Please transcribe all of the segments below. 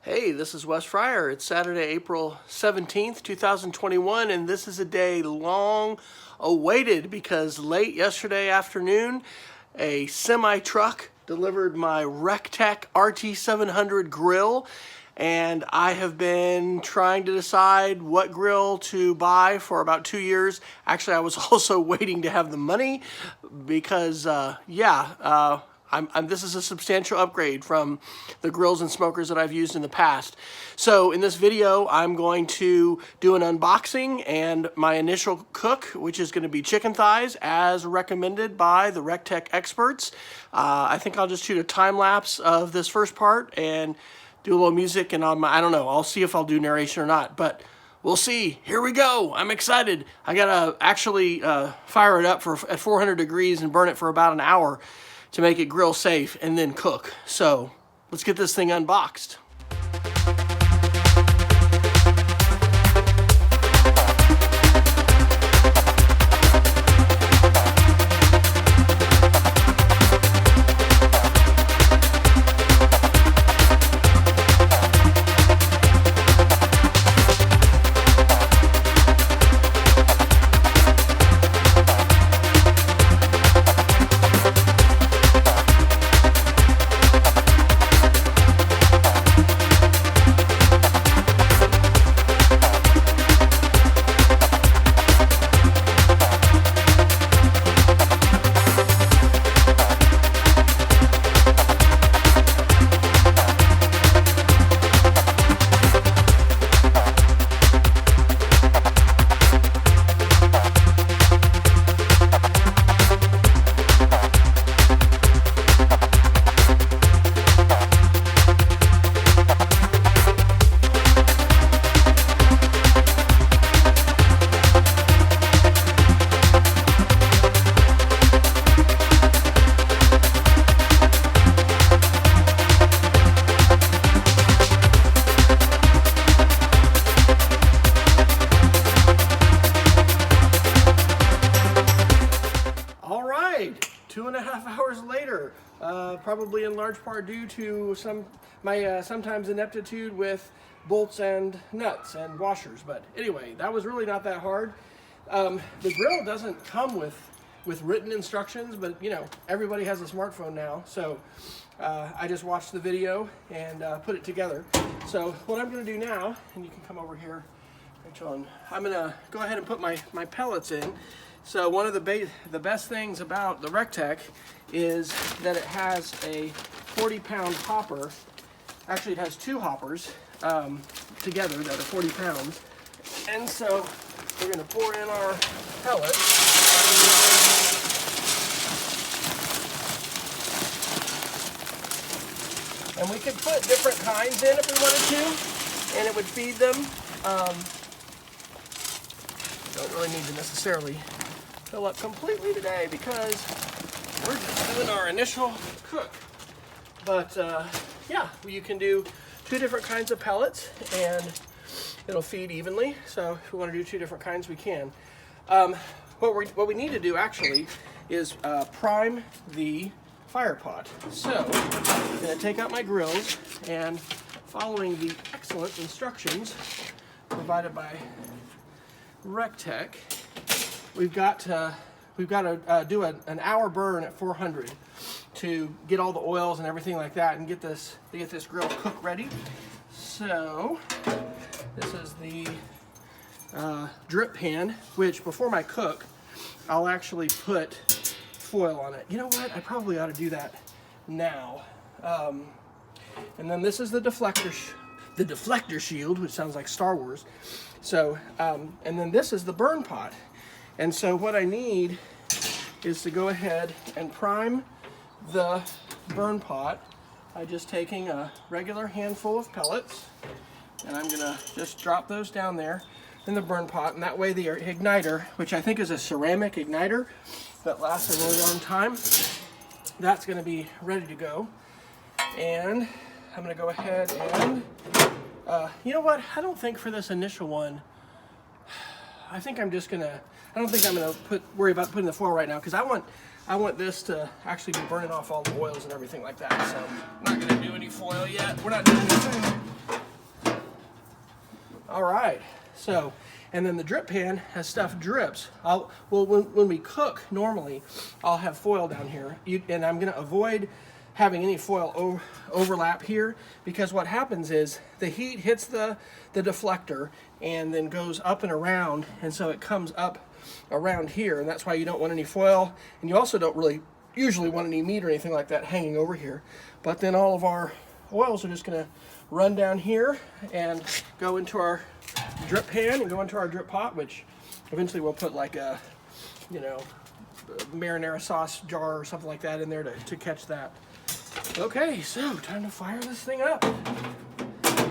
Hey, this is Wes Fryer. It's Saturday, April 17th, 2021, and this is a day long awaited because late yesterday afternoon, a semi-truck delivered my RecTeq RT-700 grill, and I have been trying to decide what grill to buy for about 2 years. Actually, I was also waiting to have the money because, this is a substantial upgrade from the grills and smokers that I've used in the past. So in this video, I'm going to do an unboxing and my initial cook, which is going to be chicken thighs as recommended by the RecTeq experts. I think I'll just shoot a time lapse of this first part and do a little music, and I don't know, I'll see if I'll do narration or not, but we'll see. Here we go. I'm excited. I gotta actually fire it up at 400 degrees and burn it for about an hour to make it grill safe and then cook. So let's get this thing unboxed. Two and a half hours later, probably in large part due to my sometimes ineptitude with bolts and nuts and washers. But anyway, that was really not that hard. The grill doesn't come with written instructions, but you know, everybody has a smartphone now, so I just watched the video and put it together. So what I'm going to do now, and you can come over here, Rachel, I'm going to go ahead and put my pellets in. So one of the best things about the RecTeq is that it has a 40-pound hopper. Actually, it has two hoppers together that are 40 pounds. And so we're going to pour in our pellets. And we could put different kinds in if we wanted to, and it would feed them. Don't really need to necessarily fill up completely today because we're just doing our initial cook. But yeah, you can do two different kinds of pellets and it'll feed evenly. So if we want to do two different kinds, we can. What we need to do actually is prime the fire pot. So I'm going to take out my grills, and following the excellent instructions provided by RecTeq, we've got to do an hour burn at 400 to get all the oils and everything like that, and get this grill cook ready. So this is the drip pan, which before my cook, I'll actually put foil on it. You know what? I probably ought to do that now. And then this is the deflector shield, which sounds like Star Wars. So, and then this is the burn pot. And so what I need is to go ahead and prime the burn pot by just taking a regular handful of pellets, and I'm gonna just drop those down there in the burn pot, and that way the igniter, which I think is a ceramic igniter that lasts a really long time, that's gonna be ready to go. And I'm gonna go ahead and, you know what, I don't think for this initial one, I think I'm just gonna, I don't think I'm gonna worry about putting the foil right now, because I want this to actually be burning off all the oils and everything like that. So I'm not gonna do any foil yet. We're not doing anything All right, so, and then the drip pan has stuff drips. Well, when we cook, normally, I'll have foil down here, and I'm gonna avoid having any foil overlap here, because what happens is the heat hits the deflector and then goes up and around, and so it comes up around here, and that's why you don't want any foil, and you also don't really usually want any meat or anything like that hanging over here. But then all of our oils are just gonna run down here and go into our drip pan and go into our drip pot, which eventually we'll put like a, you know, marinara sauce jar or something like that in there to catch that. Okay, so time to fire this thing up.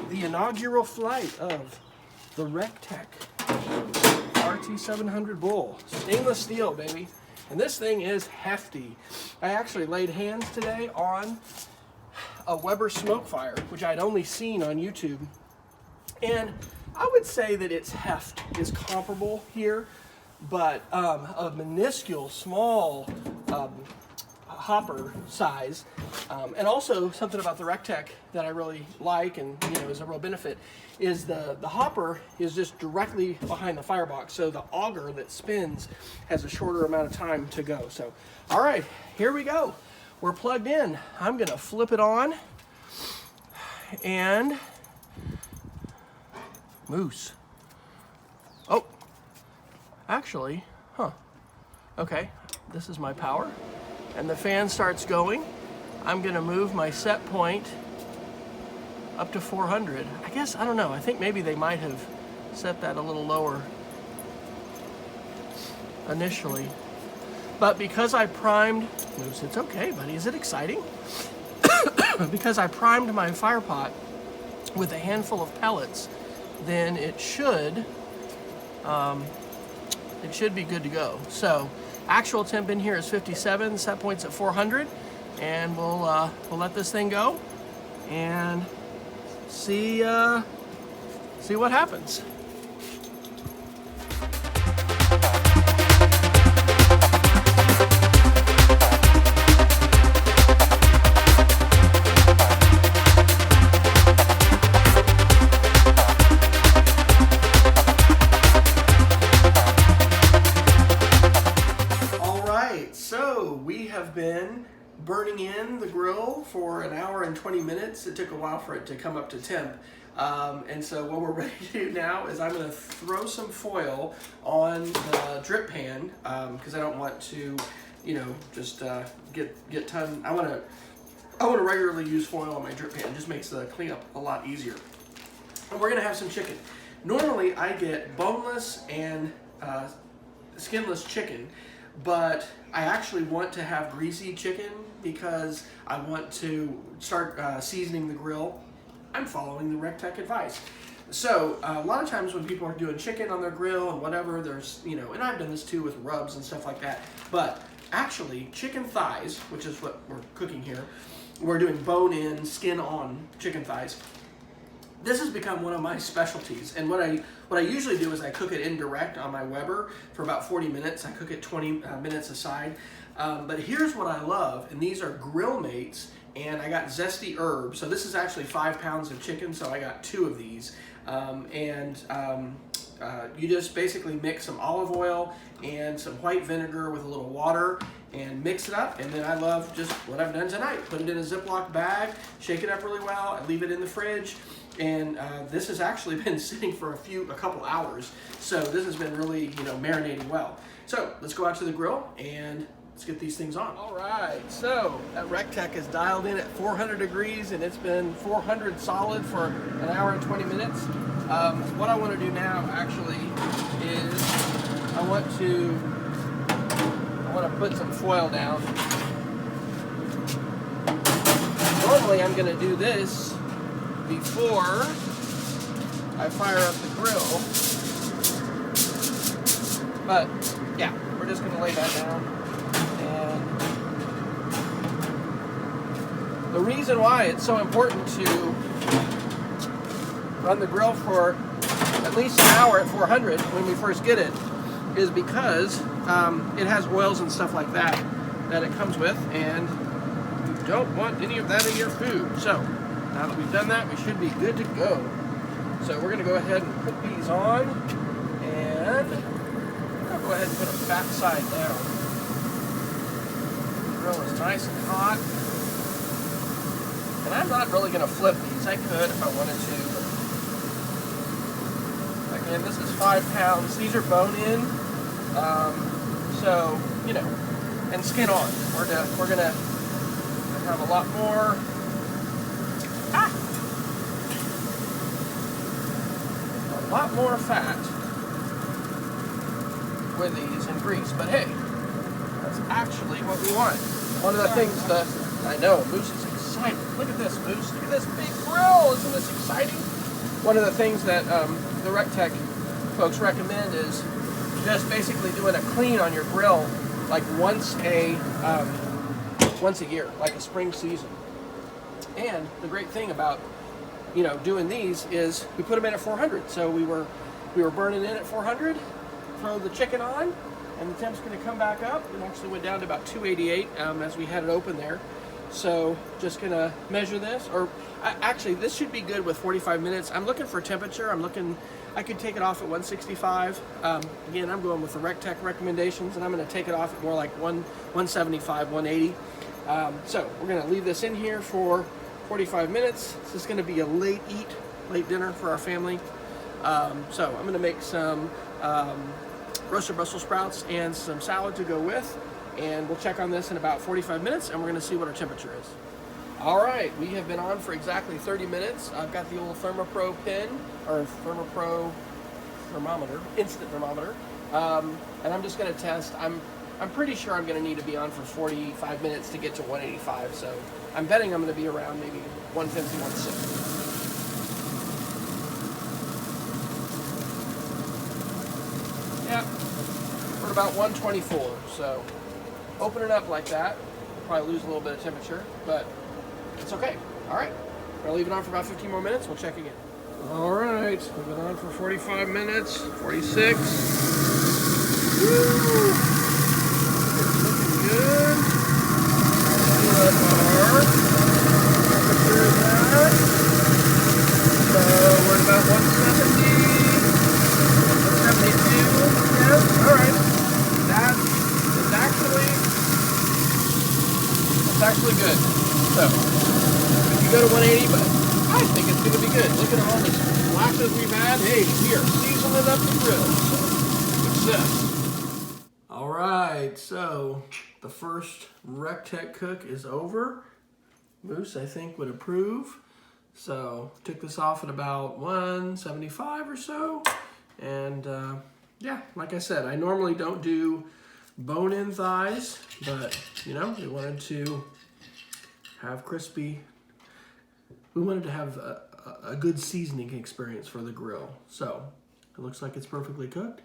The inaugural flight of the RecTeq RT-700 bull. Stainless steel, baby. And this thing is hefty. I actually laid hands today on a Weber smoke fire, which I'd only seen on YouTube. And I would say that its heft is comparable here, but a minuscule, small hopper size, and also something about the RecTeq that I really like and, you know, is a real benefit is the hopper is just directly behind the firebox, so the auger that spins has a shorter amount of time to go. So, all right, here we go. We're plugged in. I'm gonna flip it on and moose. Oh, actually, okay, this is my power. And the fan starts going. I'm gonna move my set point up to 400. I guess, I don't know, I think maybe they might have set that a little lower initially. But because I primed, moose, it's okay, buddy, is it exciting? Because I primed my fire pot with a handful of pellets, then it should be good to go. So, actual temp in here is 57, set point's at 400, and we'll let this thing go and see what happens. So we have been burning in the grill for an hour and 20 minutes. It took a while for it to come up to temp. And so what we're ready to do now is I'm going to throw some foil on the drip pan because I don't want to, you know, just get ton. I want to regularly use foil on my drip pan. It just makes the cleanup a lot easier. And we're going to have some chicken. Normally I get boneless and skinless chicken, but I actually want to have greasy chicken because I want to start seasoning the grill. I'm following the RecTeq advice. So a lot of times when people are doing chicken on their grill and whatever, there's, you know, and I've done this too with rubs and stuff like that, but actually chicken thighs, which is what we're cooking here, we're doing bone-in, skin-on chicken thighs. This has become one of my specialties, and what I usually do is I cook it indirect on my Weber for about 40 minutes. I cook it 20 minutes aside. But here's what I love, and these are grill mates, and I got zesty herbs. So this is actually 5 pounds of chicken, so I got 2 of these. You just basically mix some olive oil and some white vinegar with a little water and mix it up, and then I love just what I've done tonight. Put it in a Ziploc bag, shake it up really well, I leave it in the fridge, and this has actually been sitting for a couple hours, so this has been really, you know, marinating well. So let's go out to the grill and let's get these things on. All right, so that RecTeq is dialed in at 400 degrees, and it's been 400 solid for an hour and 20 minutes. What I want to do now actually is I want to put some foil down. Normally I'm going to do this before I fire up the grill, but yeah, we're just going to lay that down. And the reason why it's so important to run the grill for at least an hour at 400 when we first get it is because it has oils and stuff like that it comes with, and you don't want any of that in your food. So now that we've done that, we should be good to go. So we're gonna go ahead and put these on, and I'll go ahead and put them backside down. The grill is nice and hot. And I'm not really gonna flip these. I could if I wanted to. Again, this is 5 pounds. These are bone in. So, you know, and skin on. We're gonna have a lot more. A lot more fat with these and grease. But hey, that's actually what we want. One of the things that I know, Moose is excited. Look at this, Moose. Look at this big grill. Isn't this exciting? One of the things that the RecTeq folks recommend is just basically doing a clean on your grill like once a year, like a spring season. And the great thing about, you know, doing these is we put them in at 400. So we were burning in at 400, throw the chicken on, and the temp's going to come back up. It actually went down to about 288 as we had it open there. So just going to measure this, or actually this should be good with 45 minutes. I'm looking for temperature. I could take it off at 165. Again, I'm going with the RecTeq recommendations, and I'm going to take it off at more like 175, 180. So we're going to leave this in here for 45 minutes. This is going to be a late dinner for our family. So I'm going to make some roasted Brussels sprouts and some salad to go with, and we'll check on this in about 45 minutes, and we're going to see what our temperature is. All right, we have been on for exactly 30 minutes. I've got the old ThermoPro pen, or ThermoPro thermometer, instant thermometer, and I'm just going to test. I'm pretty sure I'm going to need to be on for 45 minutes to get to 185, so I'm betting I'm going to be around maybe 150, 160. Yeah, we're at about 124, so open it up like that. Probably lose a little bit of temperature, but it's okay. All right, we're gonna leave it on for about 15 more minutes. We'll check again. All right, we've been on for 45 minutes, 46. Woo! It's looking good. See what our temperature is at. So we're at about 170, 172. Yeah, all right. That's actually good. So, if you go to 180, but I think it's going to be good. Look at all the flashes we've had. Hey, we are seasoning up the grill. Success. All right, so the first RecTeq cook is over. Moose, I think, would approve. So, took this off at about 175 or so. And, yeah, like I said, I normally don't do bone-in thighs, but, you know, we wanted to have crispy. We wanted to have a good seasoning experience for the grill. So, it looks like it's perfectly cooked.